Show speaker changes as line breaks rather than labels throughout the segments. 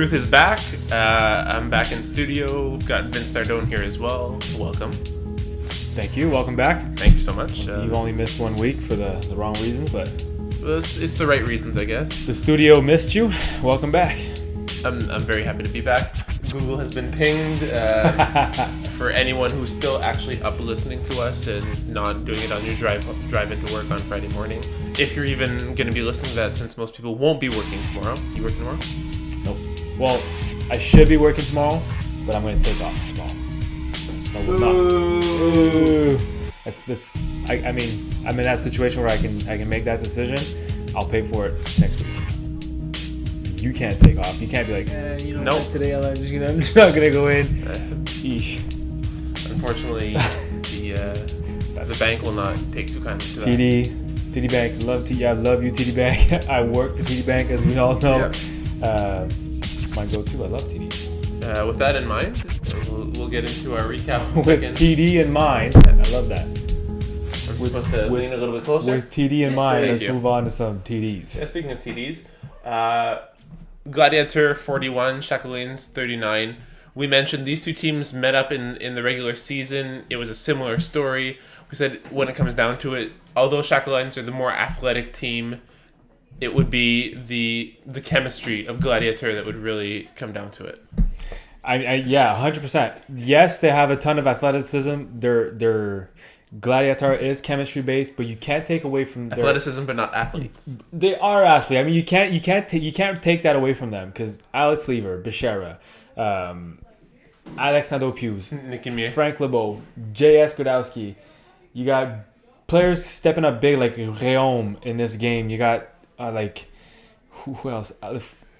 Truth is back. I'm back in studio. We've got Vince Nardone here as well. Welcome.
Thank you. Welcome back.
Thank you so much.
You've only missed 1 week for the wrong reasons, but
it's the right reasons, I guess.
the studio missed you. Welcome back.
I'm very happy to be back. Google has been pinged for anyone who's still actually up listening to us and not doing it on your drive into work on Friday morning. If you're even going to be listening to that, since most people won't be working tomorrow. You working tomorrow?
Nope. Well, I should be working tomorrow, but I'm going to take off tomorrow. I will not. Ooh. I'm in that situation where I can make that decision. I'll pay for it next week. You can't take off. You can't be like,
nope.
Today I'm just not gonna go in. Eesh.
Unfortunately, the bank will not take too kindly to that.
TD Bank, I love you, TD Bank. I work for TD Bank, as we all know.
Yeah.
It's my go-to. I love TD.
With that in mind, we'll get into our recap in a
With
second.
TD in mind, I love that.
I'm supposed to lean a little bit closer.
With TD in mind, let's
you.
move on to some TDs.
Yeah, speaking of TDs, Gladiator 41, Chapelains 39. We mentioned these two teams met up in the regular season. It was a similar story. We said when it comes down to it, although Chapelains are the more athletic team, it would be the chemistry of Gladiator that would really come down to it.
Yeah, 100%. Yes, they have a ton of athleticism. Their Gladiator is chemistry based, but you can't take away from their
Athleticism, but not athletes.
They are athletes. I mean, you can't take that away from them because Alex Lever, Bechera, Alex Nadeau-Pius, Frank Lebeau, J.S. Grodowski. You got players stepping up big like Réaume in this game. You got who else?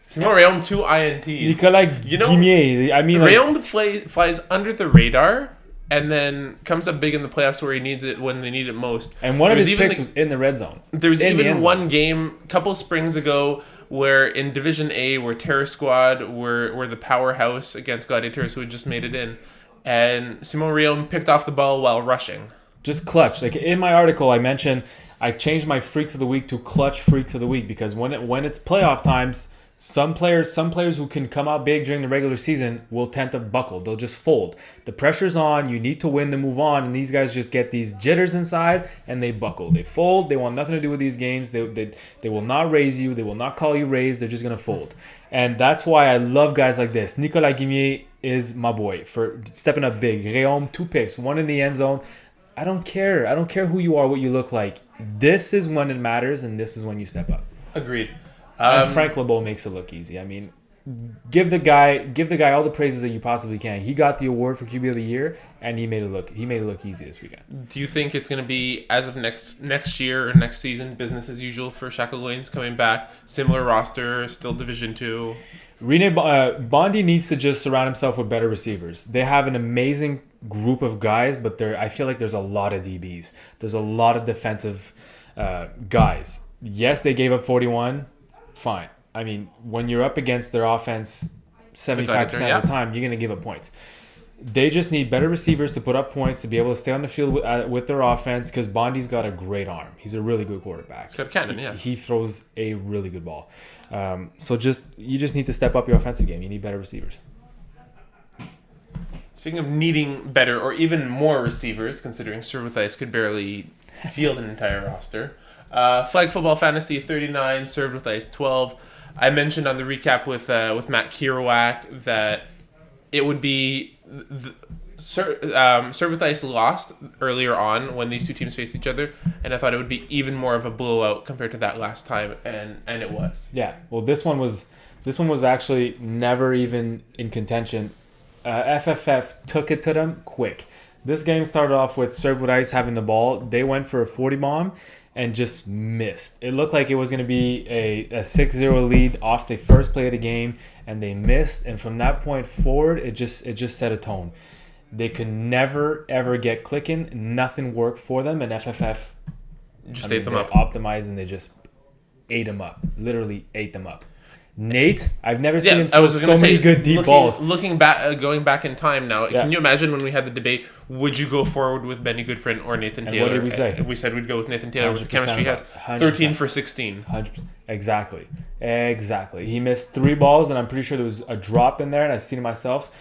Simon Réaume, 2 INTs.
Nicolas Guimier. I mean,
Réaume flies under the radar and then comes up big in the playoffs where he needs it when they need it most.
And one of his picks was in the red zone.
There was even one game a couple springs ago where in Division A, where Terror Squad were the powerhouse against Gladiators who had just made it in, and Simon Réaume picked off the ball while rushing.
Just clutch. Like in my article, I mentioned I changed my Freaks of the Week to Clutch Freaks of the Week because when it's playoff times, some players who can come out big during the regular season will tend to buckle. They'll just fold. The pressure's on. You need to win to move on. And these guys just get these jitters inside and they buckle. They fold. They want nothing to do with these games. They will not raise you. They will not call you raised. They're just going to fold. And that's why I love guys like this. Nicolas Guimier is my boy for stepping up big. Réaume, 2 picks, 1 in the end zone. I don't care. I don't care who you are, what you look like. This is when it matters and this is when you step up.
Agreed.
And Frank Lebeau makes it look easy. I mean, give the guy all the praises that you possibly can. He got the award for QB of the year, and he made it look easy this weekend.
Do you think it's going to be, as of next year or next season, business as usual for Chapelains coming back? Similar roster, still Division 2?
Bondy needs to just surround himself with better receivers. They have an amazing group of guys, but I feel like there's a lot of DBs. There's a lot of defensive guys. Yes, they gave up 41. Fine. I mean, when you're up against their offense 75% of the time, you're going to give up points. They just need better receivers to put up points to be able to stay on the field with their offense because Bondy's got a great arm. He's a really good quarterback.
He's got a cannon, yes.
He throws a really good ball. So you just need to step up your offensive game. You need better receivers.
Speaking of needing better or even more receivers, considering Serve could barely field an entire roster, Flag Football Fantasy 39, Served with Ice 12. I mentioned on the recap with Matt Kirouac that it would be Served with Ice lost earlier on when these two teams faced each other, and I thought it would be even more of a blowout compared to that last time, and it was.
Yeah, well, this one was actually never even in contention. FFF took it to them quick. This game started off with Served with Ice having the ball. They went for a 40 bomb. And just missed. It looked like it was going to be a 6-0 lead off the first play of the game, and they missed. And from that point forward, it just set a tone. They could never, ever get clicking. Nothing worked for them, and FFF
just ate them up.
Optimized, and they just ate them up. Literally ate them up. Nate, I've never seen him throw so many good deep balls.
Looking back, going back in time now, can you imagine when we had the debate, would you go forward with Benny Goodfriend or Nathan Taylor?
What did we say?
We said we'd go with Nathan Taylor with the chemistry he has. 13 for 16.
100%. Exactly. Exactly. He missed 3 balls, and I'm pretty sure there was a drop in there, and I've seen it myself.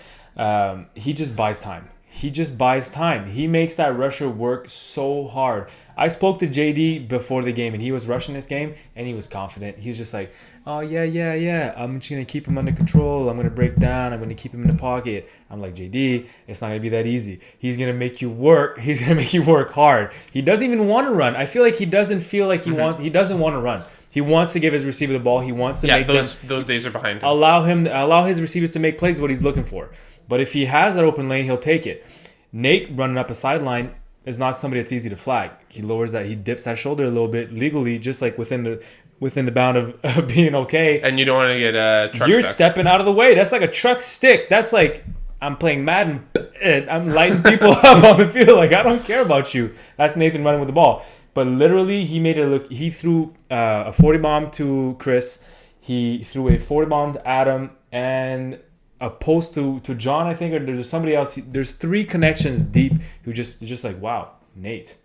He just buys time. He just buys time. He makes that rusher work so hard. I spoke to JD before the game, and he was rushing this game, and he was confident. He was just like, oh, yeah. I'm just going to keep him under control. I'm going to break down. I'm going to keep him in the pocket. I'm like, JD, it's not going to be that easy. He's going to make you work. He's going to make you work hard. He doesn't even want to run. I feel like he doesn't feel like he doesn't want to run. He wants to give his receiver the ball. He wants to make
those days are behind him.
Allow his receivers to make plays. What he's looking for. But if he has that open lane, he'll take it. Nate running up a sideline is not somebody that's easy to flag. He lowers that. He dips that shoulder a little bit legally, just like within the bound of being okay.
And you don't want to get a truck.
You're
stuck.
stepping out of the way. That's like a truck stick. That's like I'm playing Madden. I'm lighting people up on the field. Like I don't care about you. That's Nathan running with the ball. But literally, he made it look. He threw a 40 bomb to Chris. He threw a 40 bomb to Adam and a post to John, I think, or there's somebody else. There's 3 connections deep who just like, wow, Nate.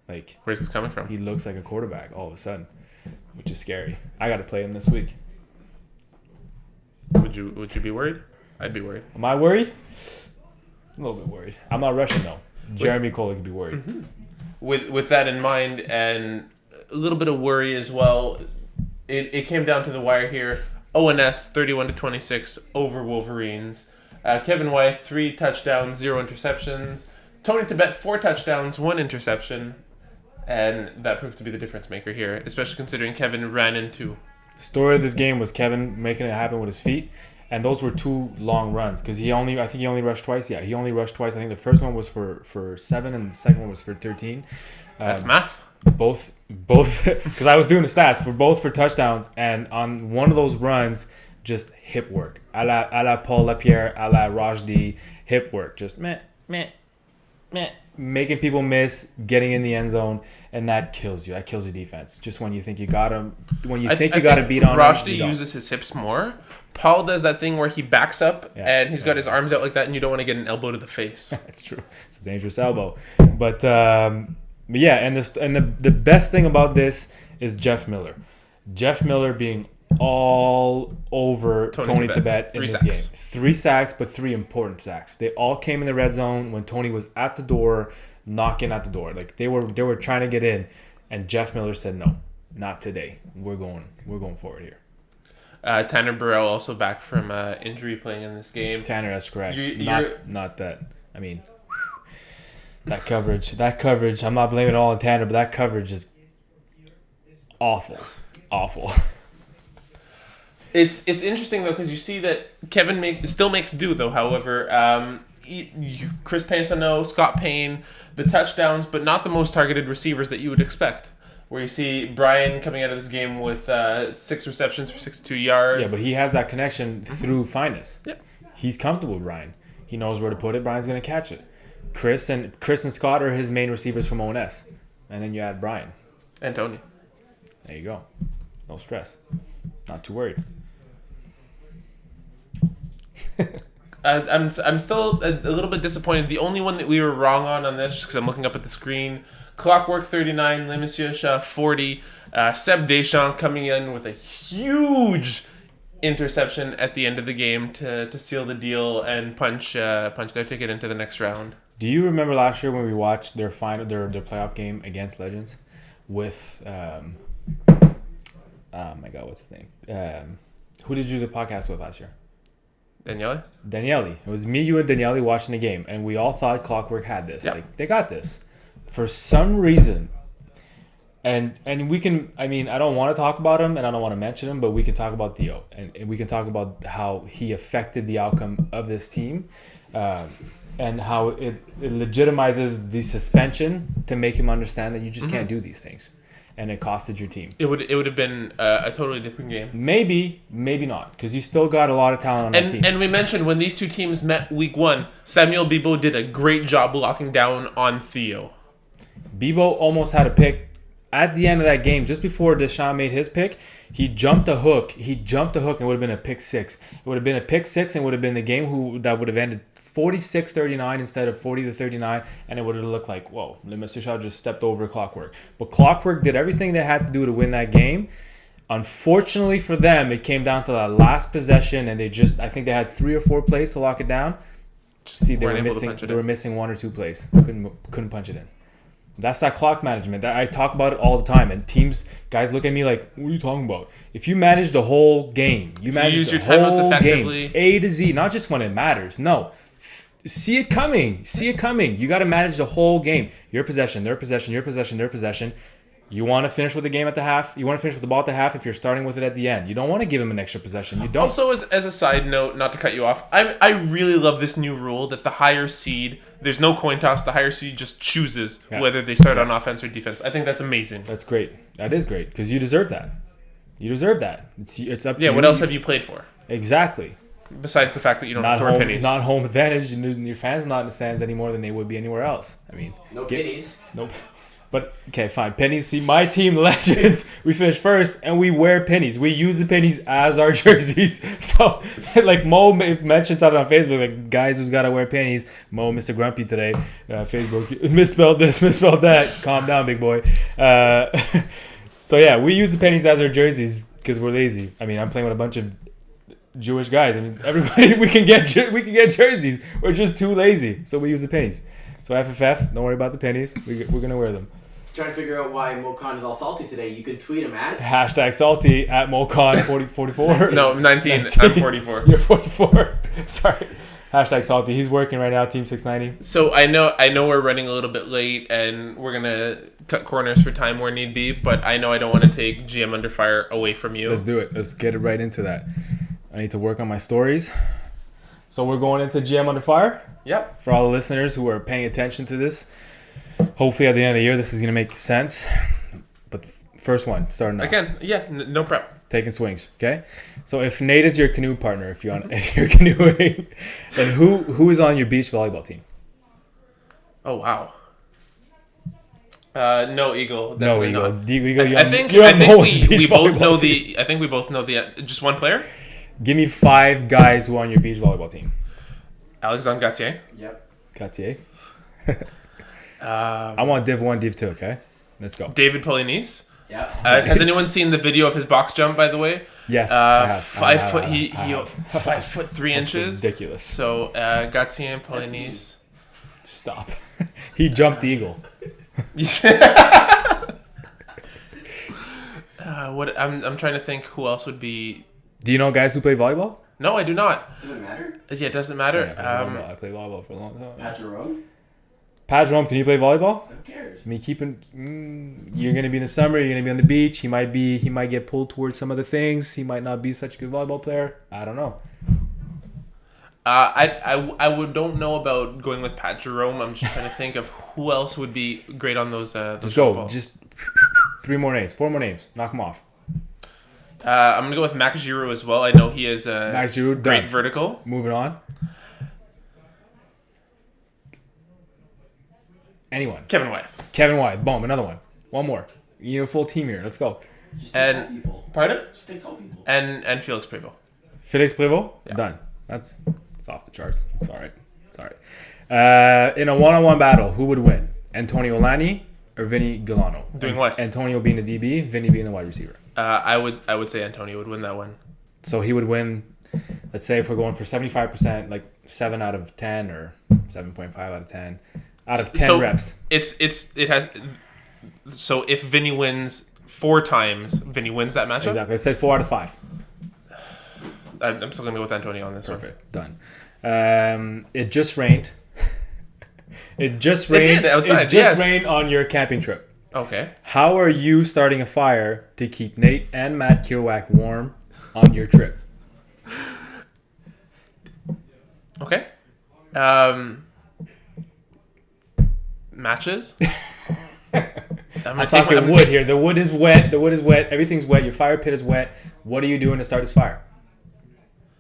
Like,
where's this coming from?
He looks like a quarterback all of a sudden, which is scary. I got to play him this week.
Would you be worried? I'd be worried.
Am I worried? A little bit worried. I'm not rushing though. Jeremy Coley could be worried.
Mm-hmm. With that in mind and a little bit of worry as well, it came down to the wire here. ONS 31-26 over Wolverines. Kevin Wyeth 3 touchdowns, 0 interceptions. Tony Tibet 4 touchdowns, 1 interception, and that proved to be the difference maker here, especially considering Kevin ran into.
Story of this game was Kevin making it happen with his feet, and those were 2 long runs because I think he only rushed twice. Yeah, he only rushed twice. I think the first one was for 7 and the second one was for 13.
That's math.
Both because I was doing the stats for touchdowns, and on one of those runs, just hip work, a la Paul Lapierre, a la Rajdi, hip work, just meh, making people miss, getting in the end zone, and that kills you. That kills your defense. Just when you think you got him, when you think you got to beat on.
Rajdi uses his hips more. Paul does that thing where he backs up and he's got his arms out like that, and you don't want to get an elbow to the face.
That's true. It's a dangerous elbow, but. Yeah, and the best thing about this is Jeff Miller. Jeff Miller being all over Tony Tibet in this game. 3 sacks, but 3 important sacks. They all came in the red zone when Tony was at the door, knocking at the door. Like they were trying to get in, and Jeff Miller said, "No, not today. We're going forward here."
Tanner Burrell also back from injury, playing in this game.
Tanner, that's correct. Not that. I mean. That coverage, I'm not blaming it all on Tanner, but that coverage is awful.
It's interesting, though, because you see that Kevin still makes do, though, however. Chris Paisano, Scott Payne, the touchdowns, but not the most targeted receivers that you would expect. Where you see Brian coming out of this game with 6 receptions for 62 yards.
Yeah, but he has that connection through finesse.
Yeah.
He's comfortable with Brian. He knows where to put it. Brian's going to catch it. Chris and Scott are his main receivers from ONS. And then you add Brian.
And Tony.
There you go. No stress. Not too worried.
I'm still a little bit disappointed. The only one that we were wrong on this, just because I'm looking up at the screen, Clockwork 39, Le Monsieur Chat 40, Seb Deschamps coming in with a huge interception at the end of the game to seal the deal and punch their ticket into the next round.
Do you remember last year when we watched their playoff game against Legends with oh my God, what's his name? Who did you do the podcast with last year?
Daniele.
It was me, you, and Daniele watching the game, and we all thought Clockwork had this.
Yep.
Like they got this. For some reason, and we can. I mean, I don't want to talk about him, and I don't want to mention him, but we can talk about Theo, and we can talk about how he affected the outcome of this team, and how it legitimizes the suspension to make him understand that you just can't do these things, and it costed your team.
It would have been a totally different game.
Maybe not, because you still got a lot of talent on that team.
And we mentioned when these two teams met week 1, Samuel Bibo did a great job locking down on Theo.
Bibo almost had a pick at the end of that game, just before Deschamps made his pick. He jumped a hook. And it would have been a pick 6. It would have been a pick 6, and would have been the game that would have ended 46-39 instead of 40-39, and it would have looked like, whoa, Mr. Shaw just stepped over Clockwork. But Clockwork did everything they had to do to win that game Unfortunately for them, it came down to that last possession, and I think they had 3 or 4 plays to lock it down. See, they were missing 1 or 2 plays. Couldn't punch it in. That's that clock management. I talk about it all the time, and guys look at me like, "What are you talking about?" If you manage the whole game, you manage the whole game, A to Z, not just when it matters. No, see it coming. You got to manage the whole game. Your possession, their possession, your possession, their possession. You want to finish with the game at the half. You want to finish with the ball at the half if you're starting with it at the end. You don't want to give them an extra possession. You don't.
Also, as a side note, not to cut you off, I really love this new rule that the higher seed, there's no coin toss. The higher seed just chooses whether they start on offense or defense. I think that's amazing.
That's great. That is great because you deserve that. It's up to you.
Yeah, what else have you played for?
Exactly.
Besides the fact that you don't have to wear pennies.
Not home advantage. Your fans not in the stands any more than they would be anywhere else. I mean,
no pennies.
Nope. But, okay, fine. Pennies. See, my team, the Legends, we finished first, and we wear pennies. We use the pennies as our jerseys. So, like, Mo mentioned something on Facebook, like, guys who's got to wear pennies. Mo, Mr. Grumpy today, Facebook, misspelled this, misspelled that. Calm down, big boy. So, yeah, we use the pennies as our jerseys because we're lazy. I mean, I'm playing with a bunch of Jewish guys. I mean, everybody, we can get jerseys. We're just too lazy, so we use the pennies. So FFF, don't worry about the pennies. We're going to wear them.
Trying to figure out why Mocon is all salty today. You can tweet him at
#salty at Mocon44.
No, 19. I'm 44.
You're 44. Sorry. #salty. He's working right now, Team 690.
So I know we're running a little bit late and we're going to cut corners for time where need be, but I know I don't want to take GM Under Fire away from you.
Let's do it. Let's get it right into that. I need to work on my stories. So we're going into GM Under Fire?
Yep.
For all the listeners who are paying attention to this. Hopefully at the end of the year this is going to make sense. But first one, starting off.
Again, yeah, no prep.
Taking swings, okay? So if Nate is your canoe partner, if you're canoeing, then who is on your beach volleyball team?
Oh, wow. No Eagle.
No Eagle.
I think we both know the. I think we both know the. Just one player.
Give me 5 guys who are on your beach volleyball team.
Alexandre Gauthier.
Yep.
Gauthier. I want Div 1, Div 2, okay? Let's go.
David Polignice.
Yeah.
Has anyone seen the video of his box jump, by the way?
Yes. I have.
5 foot. He 5 foot 3 inches.
Ridiculous.
So Gauthier and Polignice.
Stop. He jumped eagle.
What I'm trying to think who else would be.
Do you know guys who play volleyball?
No, I do not.
Does it matter?
Yeah, it doesn't matter.
I play volleyball for a long time.
Pat Jerome?
Pat Jerome, can you play volleyball?
Who cares?
I mean, you're gonna be in the summer. You're gonna be on the beach. He might get pulled towards some other things. He might not be such a good volleyball player. I don't know.
I don't know about going with Pat Jerome. I'm just trying to think of who else would be great on those. Just
go.
Balls.
Just 4 more names. Knock them off.
I'm gonna go with Max Giroux as well. I know he is
Max Giroux,
great
done.
vertical.
Moving on. Anyone?
Kevin Wyeth.
Boom. Another one. One more. You need a full team here. Let's go.
Just take tall people.
Pardon?
Just take tall people.
And Felix Prévost.
Felix Prévost?
Yeah.
Done. It's off the charts. It's all right. In a one-on-one battle, who would win? Antonio Lani or Vinny Galano?
Doing what?
Antonio being the DB, Vinny being the wide receiver.
I would say Antonio would win that one.
So he would win, let's say if we're going for 75%, like 7 out of 10 or 7.5 out of 10. Out of 10 reps.
It has. So if Vinny wins 4 times, Vinny wins that matchup?
Exactly. I said 4 out of 5.
I'm still going to go with Antonio on this
Perfect. One. Done. It just rained. It just rained.
It did outside,
It just rained on your camping trip.
Okay.
How are you starting a fire to keep Nate and Matt Kirouac warm on your trip?
Okay. Matches.
I'm talking wood here. The wood is wet. Everything's wet. Your fire pit is wet. What are you doing to start this fire?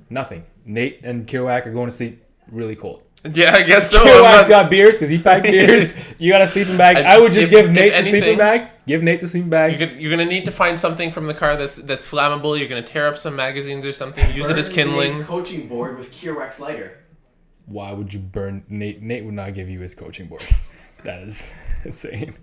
Nothing. Nate and Kirouac are going to sleep really cold.
Yeah, I guess so.
Kirouac's got beers because he packed beers. You got a sleeping bag. I would just give Nate the sleeping bag. Give Nate the sleeping bag.
You're gonna need to find something from the car that's flammable. You're gonna tear up some magazines or something. Use it as kindling.
Nate's coaching board with Kirouac's lighter.
Why would you burn Nate? Nate would not give you his coaching board. That is insane.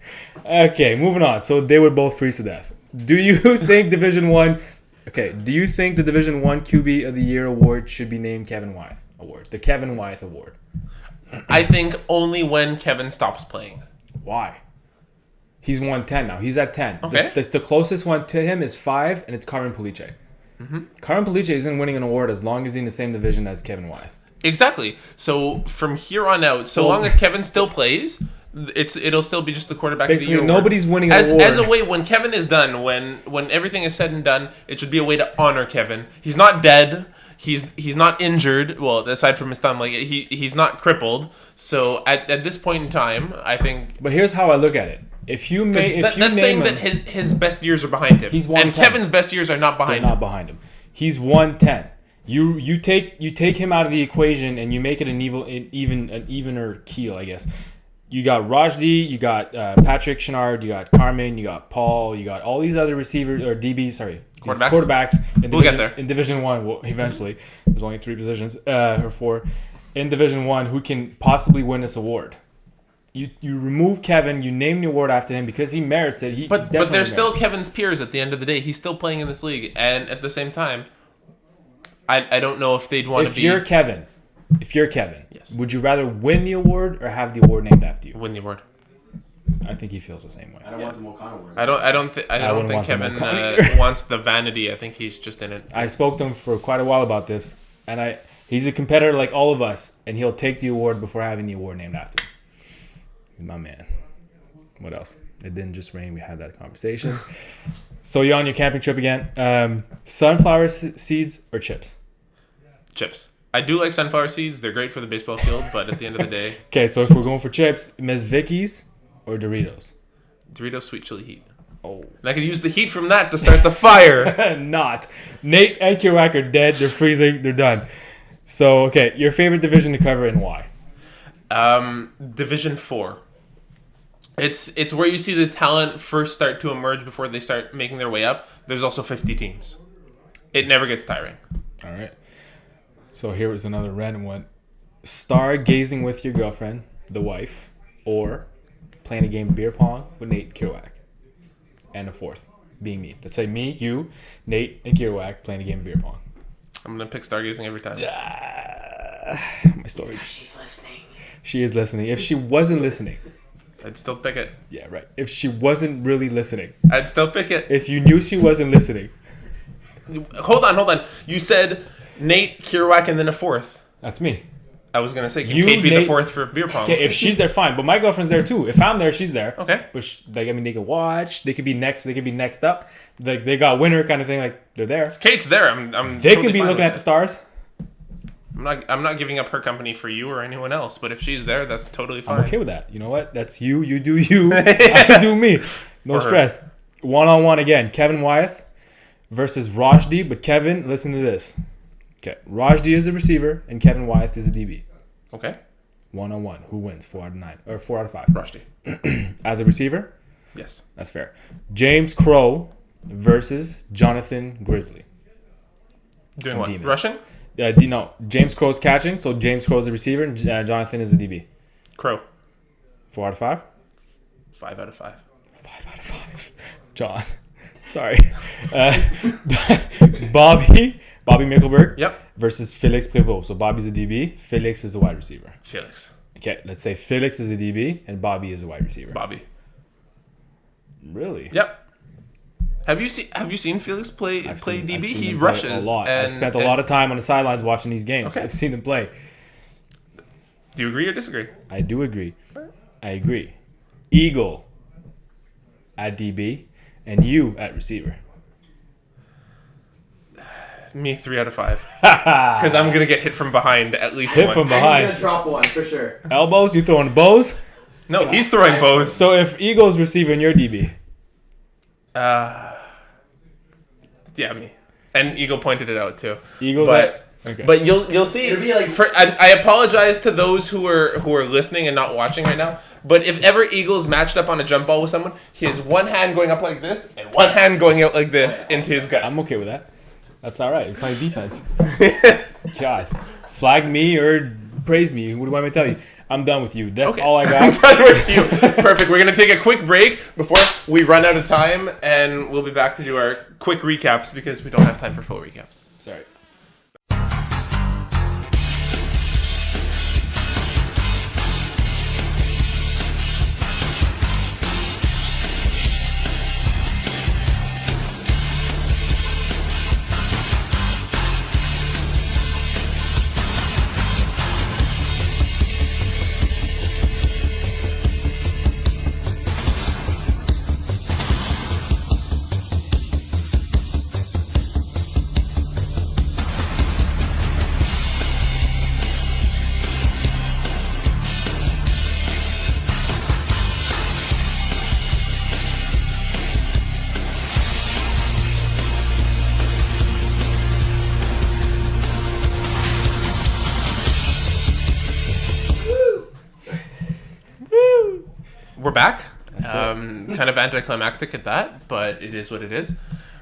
Okay, moving on. So they would both freeze to death. Do you think Division One? Okay. Do you think the Division One QB of the Year award should be named Kevin Wyeth Award? The Kevin Wyeth Award.
I think only when Kevin stops playing.
Why? He's won 10 now. He's at 10.
Okay.
The closest one to him is 5, and it's Carmen Puliche. Carmen Puliche isn't winning an award as long as he's in the same division as Kevin Wyeth.
Exactly. So from here on out, so long as Kevin still plays, it'll still be just the quarterback of the
Basically,
year.
nobody's winning an
as
award.
as a way when Kevin is done, when everything is said and done, it should be a way to honor Kevin. He's not dead. He's not injured. Well, aside from his thumb, like he's not crippled. So at this point in time, I think.
But here's how I look at it. If you
That's
name
saying
him,
that his best years are behind him.
He's won
and
10.
Kevin's best years are not
they're
behind
not
him.
behind him. He's won 10. You take him out of the equation and you make it an evener keel, I guess. You got Rajdi, you got Patrick Chenard, you got Carmen, you got Paul, you got all these other receivers or DBs. Sorry, these quarterbacks.
We'll get there.
In Division One. Well, eventually, there's only 3 positions or 4 in Division One who can possibly win this award. You remove Kevin, you name the award after him because he merits it.
But they're still Kevin's peers at the end of the day. He's still playing in this league, and at the same time, I don't know if they'd want to be.
If you're Kevin,
Yes.
would you rather win the award or have the award named after you?
win the award.
I think he feels the same way.
I don't want the Mokan award.
I don't think
wouldn't want
Kevin
them either.
wants the vanity. I think he's just in it.
I spoke to him for quite a while about this, and he's a competitor like all of us, and he'll take the award before having the award named after him. He's my man. What else? It didn't just rain. We had that conversation. So you're on your camping trip again. Sunflower seeds or chips?
Chips. I do like sunflower seeds. They're great for the baseball field, but at the end of the day,
Okay, so if we're going for chips, Miss Vicky's or Doritos?
Doritos sweet chili heat.
Oh.
And I could use the heat from that to start the fire.
Not. Nate and Kirak are dead. They're freezing. They're done. So, okay, your favorite division to cover and why?
Division 4. It's where you see the talent first start to emerge before they start making their way up. There's also 50 teams. It never gets tiring.
All right. So here was another random one. Stargazing with your girlfriend, the wife, or playing a game of beer pong with Nate and Kirak. And a fourth being me. Let's say me, you, Nate, and Kirak playing a game of beer pong.
I'm going to pick stargazing every time.
My story.
She's listening.
She is listening. If she wasn't listening.
I'd still pick it.
Yeah, right. If she wasn't really listening.
I'd still pick it.
If you knew she wasn't listening.
Hold on. You said Nate, Kirak, and then a fourth.
That's me.
I was going to say, can
You,
Kate be the
Nate-
fourth for beer pong?
Okay, if she's there, fine. But my girlfriend's there too. If I'm there, she's there.
Okay.
But they could watch. They could be next. They could be next up. Like they got winner kind of thing. Like they're there.
Kate's there. I'm
They
totally
could be
fine
looking
with
at the
it.
stars.
I'm not giving up her company for you or anyone else, but if she's there, that's totally fine.
I'm okay with that. You know what? That's you. You do you. I do me. No
Or her.
stress. 1-on-1 again. Kevin Wyeth versus Rajdi. But Kevin, listen to this. Okay, Rajdi is a receiver and Kevin Wyeth is a DB.
Okay.
1-on-1. Who wins? 4 out of 9 or 4 out of 5.
Rushdie.
As a receiver,
Yes.
that's fair. James Crow versus Jonathan Grizzly.
Doing what?
Demons.
Rushing?
No, James Crow's catching, so James Crow's a receiver and Jonathan is a DB.
Crow.
4 out of 5?
5 out of 5.
5 out of 5. John. Sorry. Bobby Mickelberg
Yep.
versus Felix Prévost. So Bobby's a DB, Felix is the wide receiver.
Felix.
Okay, let's say Felix is a DB and Bobby is a wide receiver.
Bobby.
Really?
Yep. Have you seen Felix play
I've
DB?
seen
He
him play
rushes
a lot.
And,
I spent a lot of time on the sidelines watching these games.
Okay.
I've seen him play.
Do you agree or disagree?
I do agree. I agree. Eagle at DB and you at receiver.
Me 3 out of 5. Because I'm gonna get hit from behind at least
Hit
once.
from
And
behind.
he's gonna drop one for sure.
Elbows, you throwing bows?
No, he's throwing bows.
So if Eagle's receiver and you're DB.
Yeah, me. And Eagle pointed it out too.
Eagle's
But
okay.
but you'll see.
It'd be like-
I apologize to those who are listening and not watching right now. But if ever Eagles matched up on a jump ball with someone, he has one hand going up like this and one hand going out like this into his gut.
I'm okay with that. That's all right. You're playing defense. God. Flag me or praise me. What do I want me to tell you? I'm done with you. That's
Okay.
all I
I'm
got.
done with you. Perfect. We're going to take a quick break before we run out of time, and we'll be back to do our quick recaps because we don't have time for full recaps.
Sorry.
We're back. Kind of anticlimactic at that, but it is what it is.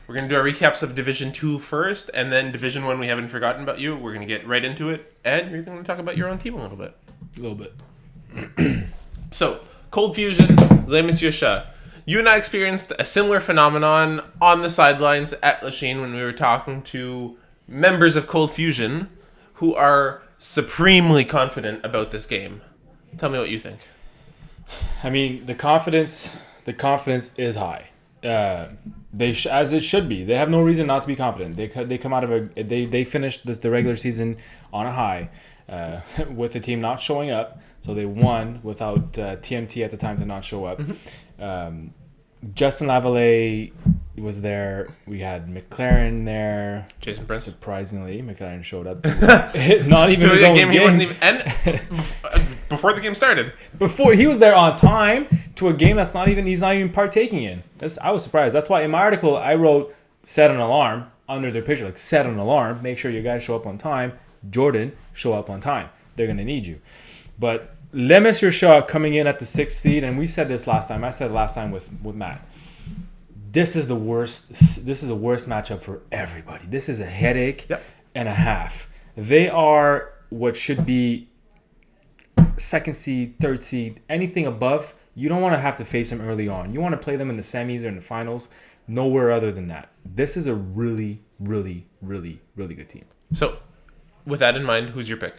We're going to do our recaps of Division 2 first, and then Division 1, we haven't forgotten about you. We're going to get right into it, and you're going to talk about your own team a little bit.
A little bit.
So, Cold Fusion, Les Messieurs Chat. You and I experienced a similar phenomenon on the sidelines at Lachine when we were talking to members of Cold Fusion who are supremely confident about this game. Tell me what you think.
I mean, the confidence is high. As it should be. They have no reason not to be confident. They come out of they finished the regular season on a high, with the team not showing up. So they won without TMT at the time to not show up.
Mm-hmm.
Justin Lavallee was there. We had McLaren there.
Jason Prince.
Surprisingly, McLaren showed up. Not even
To
his
a
own
game
game.
he wasn't even... And before the game started.
Before he was there on time to a game he's not even partaking in. I was surprised. That's why in my article I wrote set an alarm under their picture, like set an alarm, make sure you guys show up on time. Jordan, show up on time. They're gonna need you. But Les Messieurs Chat coming in at the 6th seed, and we said this last time. I said it last time with Matt. This is the worst. This is the worst matchup for everybody. This is a headache and a half. They are what should be 2nd seed, 3rd seed, anything above. You don't want to have to face them early on. You want to play them in the semis or in the finals. Nowhere other than that. This is a really, really, really, really good team.
So, with that in mind, who's your pick?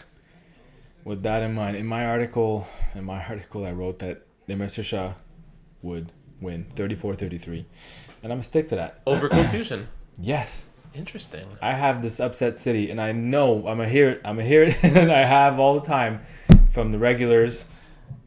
With that in mind, in my article, I wrote that Les Messieurs Chat would win 34-33. And I'm going to stick to that.
Over Cold Fusion.
Yes.
Interesting.
I have this upset city, and I know I'm going to hear it, and I have all the time from the regulars,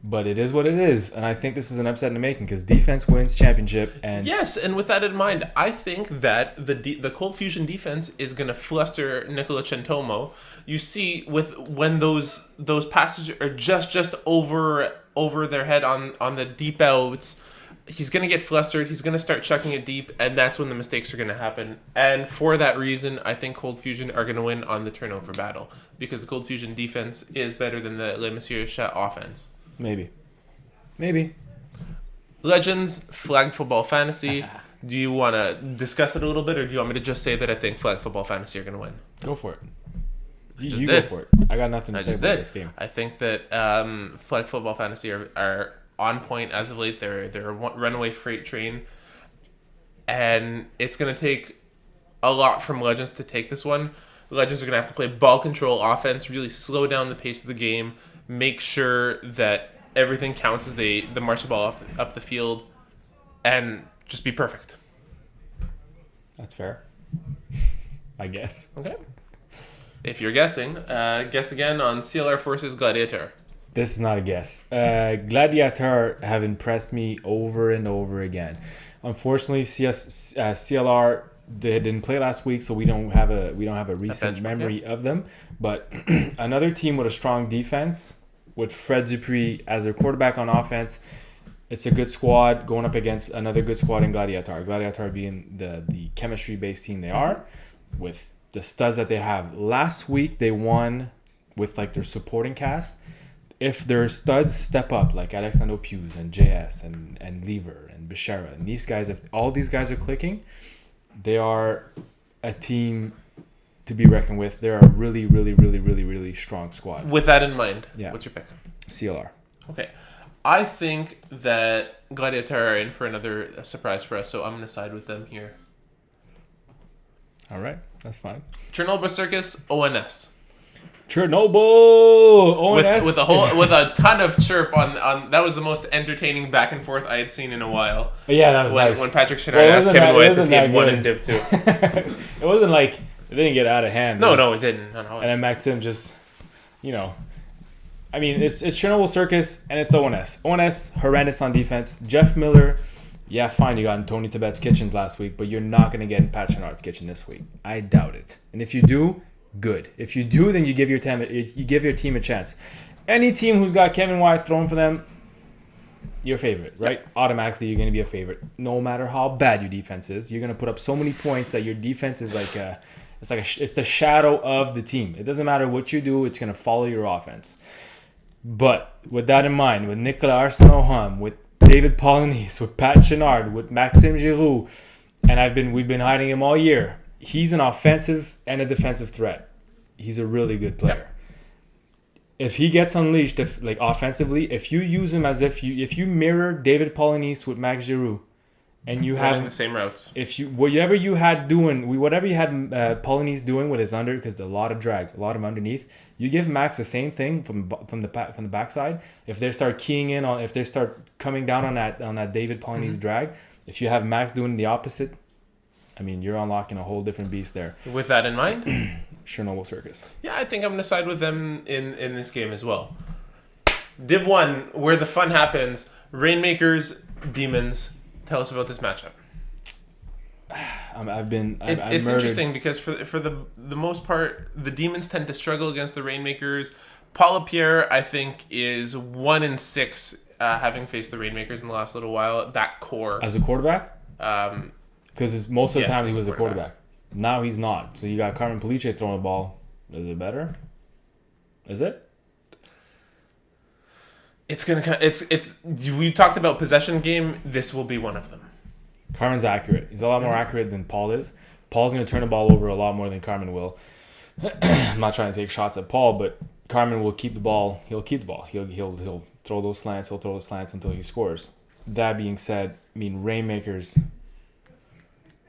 but it is what it is. And I think this is an upset in the making because defense wins championship. And
yes, and with that in mind, I think that the Cold Fusion defense is going to fluster Nicola Centomo. You see, when those passes are just over their head on the deep outs, he's going to get flustered. He's going to start chucking it deep, and that's when the mistakes are going to happen. And for that reason, I think Cold Fusion are going to win on the turnover battle because the Cold Fusion defense is better than the Les Messieurs Chat offense.
Maybe.
Legends, Flag Football Fantasy. Do you want to discuss it a little bit, or do you want me to just say that I think Flag Football Fantasy are going to win?
Go for it. You
did.
go for it. I got nothing to say about this game.
I think that Flag Football Fantasy are on point as of late. They're a runaway freight train, and it's going to take a lot from Legends to take this one. The Legends are going to have to play ball control offense, really slow down the pace of the game, make sure that everything counts as they march the ball up the field, and just be perfect.
That's fair. I guess.
Okay. If you're guessing, guess again on CLR versus Gladiator.
This is not a guess. Gladiator have impressed me over and over again. Unfortunately, CLR they didn't play last week, so we don't have a recent memory of them. But another team with a strong defense, with Fred Dupuis as their quarterback on offense, it's a good squad going up against another good squad in Gladiator. Gladiator being the chemistry-based team they are, with the studs that they have. Last week they won with like their supporting cast. If their studs step up, like Alexander Pius and JS and Lever and Bechara, and these guys, if all these guys are clicking, they are a team to be reckoned with. They're a really, really, really, really, really strong squad.
With that in mind,
Yeah.
What's your pick?
CLR.
Okay. I think that Gladiator are in for another surprise for us, so I'm going to side with them here.
All right, that's fine.
Chernobyl Circus, ONS.
Chernobyl! ONS.
With a ton of chirp on that was the most entertaining back and forth I had seen in a while.
Yeah, that was
when,
nice.
When Patrick Chenard
Well, it
asked
wasn't
Kevin
that- it
White
wasn't
if he had
that
won
good.
in Div 2.
It wasn't like it didn't get out of hand.
No,
was-
no, it didn't. No.
And then Maxim just, I mean, it's Chernobyl Circus and it's ONS. ONS, horrendous on defense. Jeff Miller, yeah, fine, you got in Tony Tibet's kitchens last week, but you're not going to get in Pat Chenard's kitchen this week. I doubt it. And if you do, good. If you do, then you give your team a chance. Any team who's got Kevin White thrown for them, your favorite, right? Automatically, you're going to be a favorite. No matter how bad your defense is, you're going to put up so many points that your defense is it's the shadow of the team. It doesn't matter what you do; it's going to follow your offense. But with that in mind, with Nicolas Arsenault, with David Polynice, with Pat Chenard, with Maxime Giroux, and we've been hiding him all year. He's an offensive and a defensive threat. He's a really good player.
Yep.
If he gets unleashed, offensively, if you use him as if you mirror David Polynice with Max Giroux, and you
Running
have
the same routes.
whatever you had Polynice doing with his under, because a lot of drags, a lot of underneath, you give Max the same thing from the backside. If they start keying in on, if they start coming down on that David Polynice drag, if you have Max doing the opposite, I mean, you're unlocking a whole different beast there.
With that in mind,
Chernobyl Circus.
yeah, I think I'm going to side with them in this game as well. Div 1, where the fun happens, Rainmakers, Demons. Tell us about this matchup. It's interesting because for the most part, the Demons tend to struggle against the Rainmakers. Paul Pierre, I think, is 1-6, having faced the Rainmakers in the last little while. That core.
As a quarterback? Because most of the time he was a quarterback. Now he's not. So you got Carmen Police throwing the ball. Is it better? Is it?
We talked about possession game. This will be one of them.
Carmen's accurate. He's a lot more accurate than Paul is. Paul's going to turn the ball over a lot more than Carmen will. I'm not trying to take shots at Paul, but Carmen will keep the ball. He'll keep the ball. He'll throw those slants. He'll throw those slants until he scores. That being said, I mean, Rainmakers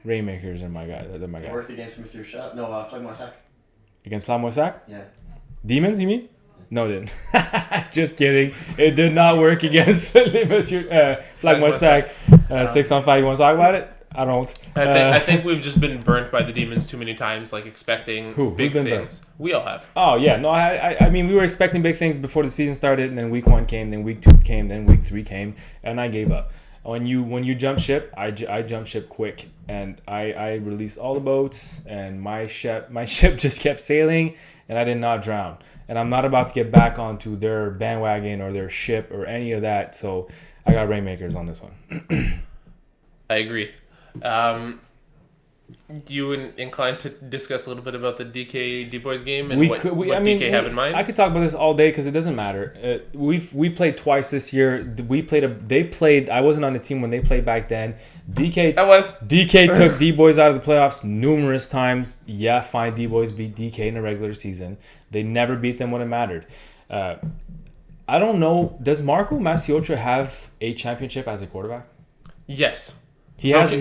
are my guys. They're my guys.
Worst against Mr. Shot. No, Flagmosac.
Against Flamoisac?
Yeah.
Demons, you mean? No, it didn't. Just kidding. It did not work against Monsieur Flagmoisac. 6-on-5. You want to talk about it? I don't.
I think we've just been burnt by the Demons too many times, like expecting big
been
things.
burnt?
We all have.
Oh, yeah. No, I mean, we were expecting big things before the season started, and then week 1 came, then week 2 came, then week 3 came, and I gave up. When you jump ship, I jump ship quick, and I released all the boats, and my ship just kept sailing, and I did not drown. And I'm not about to get back onto their bandwagon or their ship or any of that, so I got Rainmakers on this one.
I agree. You inclined to discuss a little bit about the DK D-Boys game and what DK have in mind?
I could talk about this all day because it doesn't matter. We played twice this year. They played. I wasn't on the team when they played back then. DK took D-Boys out of the playoffs numerous times. Yeah, fine. D-Boys beat DK in the regular season. They never beat them when it mattered. I don't know. Does Marco Macioccia have a championship as a quarterback?
Yes.
He has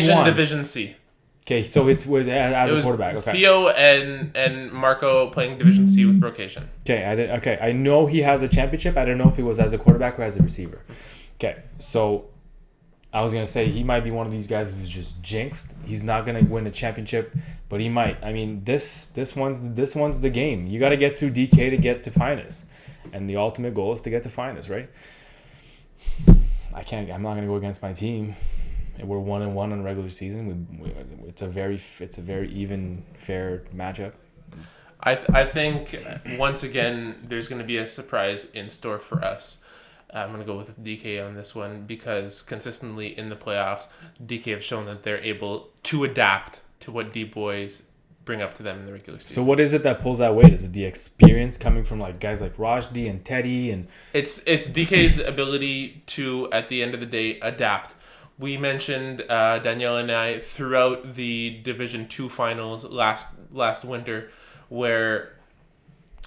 one.
Division C.
Okay, so it's as a quarterback. Okay.
Theo and Marco playing Division C with Brocasian.
Okay, I know he has a championship. I don't know if he was as a quarterback or as a receiver. Okay, so I was gonna say he might be one of these guys who's just jinxed. He's not gonna win a championship, but he might. I mean, this one's the game. You got to get through DK to get to Finest, and the ultimate goal is to get to Finest, right? I'm not gonna go against my team. We're 1-1 in regular season. It's a very even, fair matchup.
I think once again there's going to be a surprise in store for us. I'm going to go with DK on this one because consistently in the playoffs, DK have shown that they're able to adapt to what D-Boys bring up to them in the regular season.
So what is it that pulls that weight? Is it the experience coming from like guys like Rajdi and Teddy and?
It's DK's ability to, at the end of the day, adapt. We mentioned Danielle and I throughout the Division 2 finals last winter, where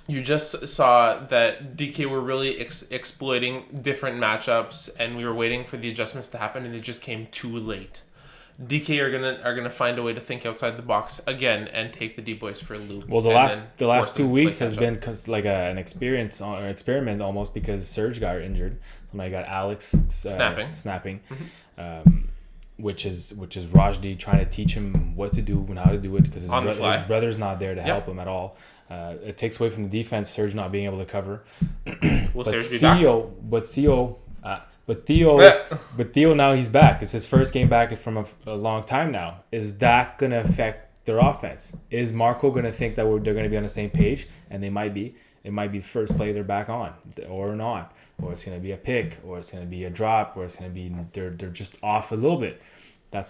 you just saw that DK were really exploiting different matchups, and we were waiting for the adjustments to happen, and they just came too late. DK are gonna find a way to think outside the box again and take the D boys for a loop.
Well, the
and
last
then force
2
them to
weeks
play
has
catch-up.
been cause like an experience or experiment almost because Serge got injured. Somebody got Alex snapping, which is Rajdi trying to teach him what to do and how to do it because his brother's not there to help him at all. It takes away from the defense. Serge not being able to cover.
Will Serge be back?
But Theo now he's back. It's his first game back from a long time now. Is that gonna affect their offense? Is Marco gonna think that they're gonna be on the same page? And they might be. It might be the first play they're back on or not, or it's gonna be a pick, or it's gonna be a drop, or it's gonna be they're just off a little bit. The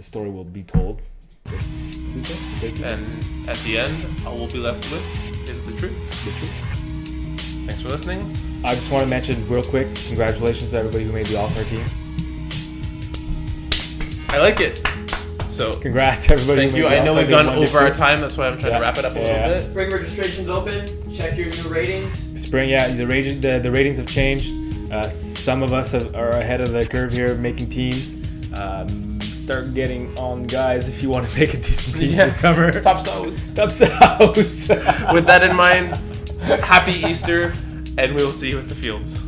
story will be told this Tuesday.
And at the end, all we'll be left with is the truth.
The truth.
Thanks for listening.
I just want to mention real quick, congratulations to everybody who made the All-Star team.
I like it. So
Congrats everybody.
thank you. I know we've gone over our time. That's why I'm trying to wrap it up a little bit.
Spring registration's open. Check your new ratings.
Spring, the ratings have changed. Some of us are ahead of the curve here, making teams. Start getting on, guys, if you want to make a decent team this summer.
Top sauce.
Top sauce.
With that in mind, happy Easter, and we will see you at the fields.